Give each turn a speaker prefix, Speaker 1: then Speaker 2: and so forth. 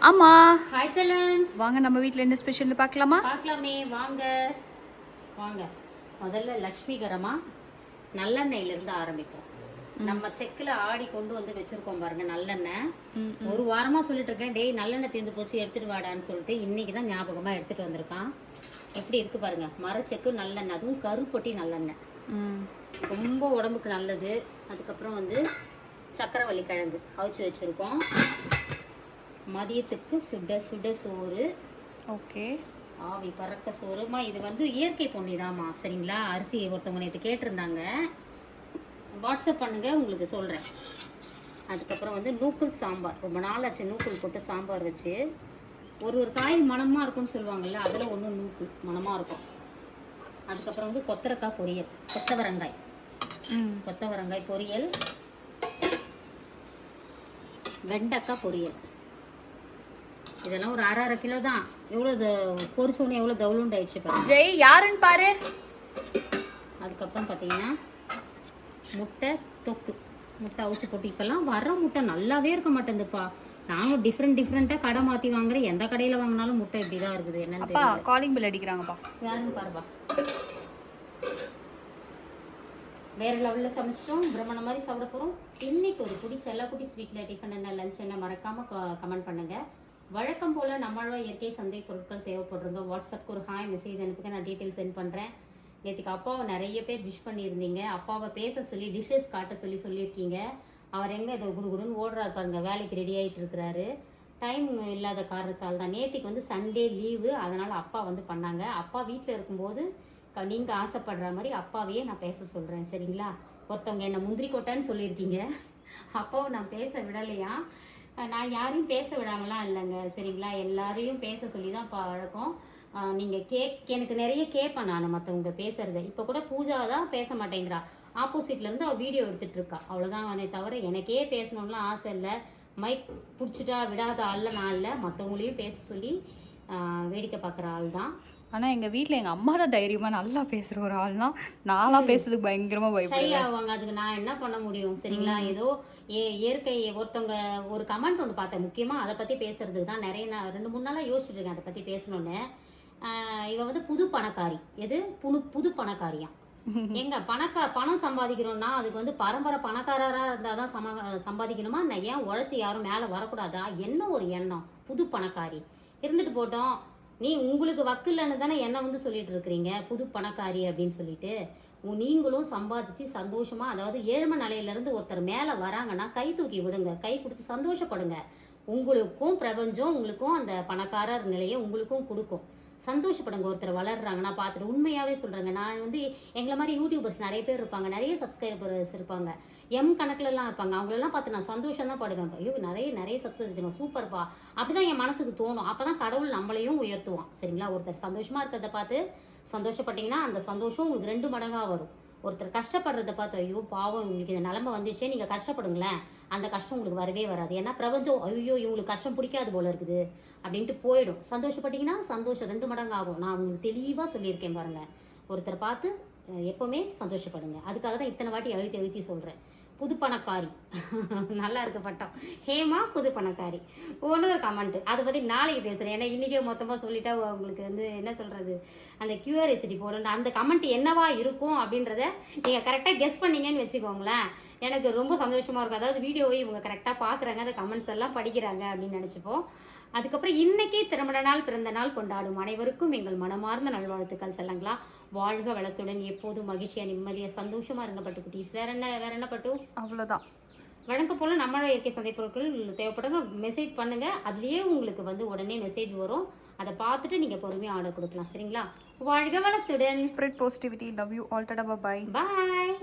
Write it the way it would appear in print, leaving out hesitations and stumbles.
Speaker 1: ஆமா
Speaker 2: ஹாய் செல்லன்ஸ்,
Speaker 1: வாங்க நம்ம வீட்ல என்ன ஸ்பெஷல்னு பார்க்கலாமா?
Speaker 2: பார்க்கலாமே வாங்க வாங்க. முதல்ல லக்ஷ்மிகரமா நல்லெண்ணெயில இருந்து ஆரம்பிப்போம். நம்ம செக்கில் ஆடி கொண்டு வந்து வச்சிருக்கோம் பாருங்க நல்லெண்ணெய். ஒரு வாரமா சொல்லிட்டு இருக்கேன், டேய் நல்லெண்ணெய் தீர்ந்து போச்சு எடுத்துட்டு வாடான்னு சொல்லிட்டு இன்னைக்கு தான் ஞாபகமா எடுத்துட்டு வந்திருக்கான். எப்படி இருக்கு பாருங்க, மரச்செக்கு நல்லெண்ணெய், அதுவும் கருப்பொட்டி நல்லெண்ணெய், ரொம்ப உடம்புக்கு நல்லது. அதுக்கப்புறம் வந்து சக்கரவள்ளி கிழங்கு அவிச்சு வச்சிருக்கோம். மதியத்துக்கு சுட சுட சோறு.
Speaker 1: ஓகே,
Speaker 2: ஆவி பறக்க சோறுமா. இது வந்து இயற்கை பொன்னிதாம்மா, சரிங்களா? அரிசி ஒருத்தவங்க நேற்று கேட்டிருந்தாங்க, வாட்ஸ்அப் பண்ணுங்க உங்களுக்கு சொல்கிறேன். அதுக்கப்புறம் வந்து நூக்கல் சாம்பார், ரொம்ப நாள் ஆச்சு நூக்கல் போட்டு சாம்பார் வச்சு. ஒரு ஒரு காய் மணமாக இருக்கும்னு சொல்லுவாங்கள்ல, அதில் ஒன்று நூக்கல் மணமாக இருக்கும். அதுக்கப்புறம் வந்து கொத்தரக்காய் பொரியல், கொத்தவரங்காய் பொரியல், வெண்டைக்காய் பொரியல். இதெல்லாம் ஒரு அரை கிலோ தான். எவ்வளோ பொரிச்சோன்னு எவ்வளோ தவுலுண்டு ஆயிடுச்சு பாருங்க.
Speaker 1: ஜெய் யாருன்னு பாரு.
Speaker 2: அதுக்கப்புறம் பார்த்தீங்கன்னா முட்டை தொக்கு, முட்டை அவிச்சு போட்டு. இப்போல்லாம் வர முட்டை நல்லாவே இருக்க மாட்டேங்குதுப்பா. நானும் டிஃப்ரெண்ட்டாக கடை மாற்றி வாங்குறேன். எந்த கடையில் வாங்கினாலும் முட்டை இப்படி தான் இருக்குது. என்னன்னு தெரியல.
Speaker 1: காலிங் பெல் அடிக்கிறாங்கப்பா.
Speaker 2: யாருன்னு பாருப்பா. வேறு லெவலில் சமைச்சிட்டோம், பிரம்மணம் மாதிரி சாப்பிட போகிறோம். இன்னைக்கு ஒரு பிடிச்ச எல்லா குட்டி ஸ்வீட்டில் டிஃபன் என்ன லஞ்ச் என்ன மறக்காமல் கமெண்ட் பண்ணுங்கள். வழக்கம் போல் நம்மளோட இயற்கை சந்தை பொருட்கள் தேவைப்படுறங்க. வாட்ஸ்அப்புக்கு ஒரு ஹாய் மெசேஜ் அனுப்புங்க, நான் டீட்டெயில் சென்ட் பண்ணுறேன். நேற்றுக்கு அப்பாவை நிறைய பேர் விஷ் பண்ணியிருந்தீங்க. அப்பாவை பேச சொல்லி டிஷ்ஷஸ் காட்ட சொல்லியிருக்கீங்க. அவர் எங்கே இதை குடுன்னு ஓடுறாரு பாருங்க, வேலைக்கு ரெடி ஆகிட்டு இருக்கிறாரு. டைம் இல்லாத காரணத்தால் தான். நேற்றுக்கு வந்து சண்டே லீவு, அதனால் அப்பா வந்து பண்ணாங்க. அப்பா வீட்டில் இருக்கும்போது நீங்கள் ஆசைப்படுற மாதிரி அப்பாவையே நான் பேச சொல்கிறேன், சரிங்களா? ஒருத்தவங்க என்னை முந்திரி கொட்டான்னு சொல்லியிருக்கீங்க, அப்பாவை நான் பேச விடலையா? நான் யாரையும் பேச விடாமலாம் இல்லைங்க, சரிங்களா? எல்லாரையும் பேச சொல்லி தான் பழக்கம். நீங்கள் எனக்கு நிறைய கேட்பேன் நான் மற்றவங்க பேசுகிறத. இப்போ கூட பூஜா தான் பேச மாட்டேங்கிறா, ஆப்போசிட்லேருந்து அவள் வீடியோ எடுத்துகிட்டு இருக்கா. அவ்வளோதான் அவனே தவிர எனக்கே பேசணும்லாம் ஆசை இல்லை. மைக் பிடிச்சிட்டா விடாத ஆளில் நான் இல்லை, மற்றவங்களையும் பேச சொல்லி வேடிக்கை பார்க்குற ஆள் தான்.
Speaker 1: ஆனால் எங்கள் வீட்டில் எங்கள் அம்மா தான் தைரியமாக நல்லா பேசுகிற ஒரு ஆள்னா, நான்லாம் பேசுறதுக்கு பயங்கரமாக பயப்படுவேன்.
Speaker 2: ஆவாங்க. அதுக்கு நான் என்ன பண்ண முடியும், சரிங்களா? ஏதோ இயற்கை. ஒருத்தவங்க ஒரு கமெண்ட் ஒன்று பார்த்தேன், முக்கியமாக அதை பற்றி பேசுறதுக்கு தான் நிறைய நான் 2-3 நாளாக யோசிச்சுட்டு இருக்கேன் அதை பற்றி பேசணுன்னு. இவ வந்து புது பணக்காரி. எது புது பணக்காரியா? எங்க பணம் சம்பாதிக்கணும்னா அதுக்கு வந்து பரம்பரை பணக்காரராக இருந்தால் தான் சம்பாதிக்கணுமா? நான் ஏன் உழைச்சி யாரும் மேலே வரக்கூடாதா? என்ன ஒரு எண்ணம். புது பணக்காரி இருந்துட்டு போட்டோம். நீ உங்களுக்கு வக்கு இல்லைன்னு தானே என்ன வந்து சொல்லிட்டு இருக்கிறீங்க புது பணக்காரி அப்படின்னு சொல்லிட்டு. நீங்களும் சம்பாதிச்சு சந்தோஷமா, அதாவது ஏழ்மை நிலையிலேருந்து ஒருத்தர் மேலே வராங்கன்னா கை தூக்கி விடுங்க, கை கொடுத்து சந்தோஷப்படுங்க. உங்களுக்கும் பிரபஞ்சம் உங்களுக்கும் அந்த பணக்காரர் நிலையை உங்களுக்கும் கொடுக்கும். சந்தோஷப்படுங்க. ஒருத்தர் வளர்றாங்கன்னா பார்த்துட்டு. உண்மையாகவே சொல்கிறேங்க, நான் வந்து எங்களை மாதிரி யூடியூபர்ஸ் நிறைய பேர் இருப்பாங்க, நிறைய சப்ஸ்கிரைபர்ஸ் இருப்பாங்க, கணக்கிலலாம் இருப்பாங்க. அவங்களெல்லாம் பார்த்து நான் சந்தோஷம் தான் படுவேன். ஐயோ நிறைய சப்ஸ்கிரைப் வச்சுருக்கோம், சூப்பர்ப்பா. அப்படி தான் என் மனசுக்கு தோணும். அப்போ தான் கடவுள் நம்மளையும் உயர்த்துவான், சரிங்களா? ஒருத்தர் சந்தோஷமாக இருக்கிறத பார்த்து சந்தோஷப்பட்டீங்கன்னா அந்த சந்தோஷம் உங்களுக்கு 2 மடங்காக வரும். ஒருத்தர் கஷ்டப்படுறத பார்த்து ஐயோ பாவம் உங்களுக்கு இந்த நிலைமை வந்துடுச்சே, நீங்கள் கஷ்டப்படுங்களேன், அந்த கஷ்டம் உங்களுக்கு வரவே வராது. ஏன்னா பிரபஞ்சம் ஐயோ இவங்களுக்கு கஷ்டம் பிடிக்காது போல இருக்குது அப்படின்ட்டு போயிடும். சந்தோஷப்பட்டீங்கன்னா சந்தோஷம் 2 மடங்கு ஆகும். நான் உங்களுக்கு தெளிவாக சொல்லியிருக்கேன் பாருங்கள். ஒருத்தர் பார்த்து எப்போவுமே சந்தோஷப்படுங்க. அதுக்காக தான் இத்தனை வாட்டி அழுத்தி சொல்கிறேன். புது பணக்காரி நல்லா இருக்க பட்டம். ஹேமா புது பணக்காரி. ஒன்று ஒரு கமெண்ட், அதை பற்றி நாளைக்கு பேசுகிறேன். ஏன்னா இன்றைக்கே மொத்தமாக சொல்லிட்டா உங்களுக்கு வந்து என்ன சொல்கிறது, அந்த கியூரியாசிட்டி போடணும். அந்த கமெண்ட் என்னவா இருக்கும் அப்படின்றத நீங்கள் கரெக்டாக கெஸ் பண்ணீங்கன்னு வச்சுக்கோங்களேன், எனக்கு ரொம்ப சந்தோஷமாக இருக்கும். அதாவது வீடியோவை இவங்க கரெக்டாக பார்க்குறாங்க, அந்த கமெண்ட்ஸ் எல்லாம் படிக்கிறாங்க அப்படின்னு நினச்சிப்போம். அதுக்கப்புறம் இன்னைக்கு திருமண நாள் பிறந்த நாள் கொண்டாடும் அனைவருக்கும் எங்கள் மனமார்ந்த நல்வாழ்த்துக்கள் செல்லங்களா. வாழ்க வளத்துடன் எப்போதும் மகிழ்ச்சியாக நிம்மதியாக சந்தோஷமாக இருங்க பட்டு குட்டீஸ். வேற என்ன பட்டு?
Speaker 1: அவ்வளோதான்.
Speaker 2: வழக்கம் போல் நம்மளோட இயற்கை சந்தை பொருட்கள் தேவைப்படுங்க, மெசேஜ் பண்ணுங்கள். அதுலேயே உங்களுக்கு வந்து உடனே மெசேஜ் வரும். அதை பார்த்துட்டு நீங்கள் பொறுமையாக ஆர்டர் கொடுக்கலாம், சரிங்களா? வாழ்க வளத்துடன்.
Speaker 1: Spread positivity. Love you all. Tata bye.
Speaker 2: Bye.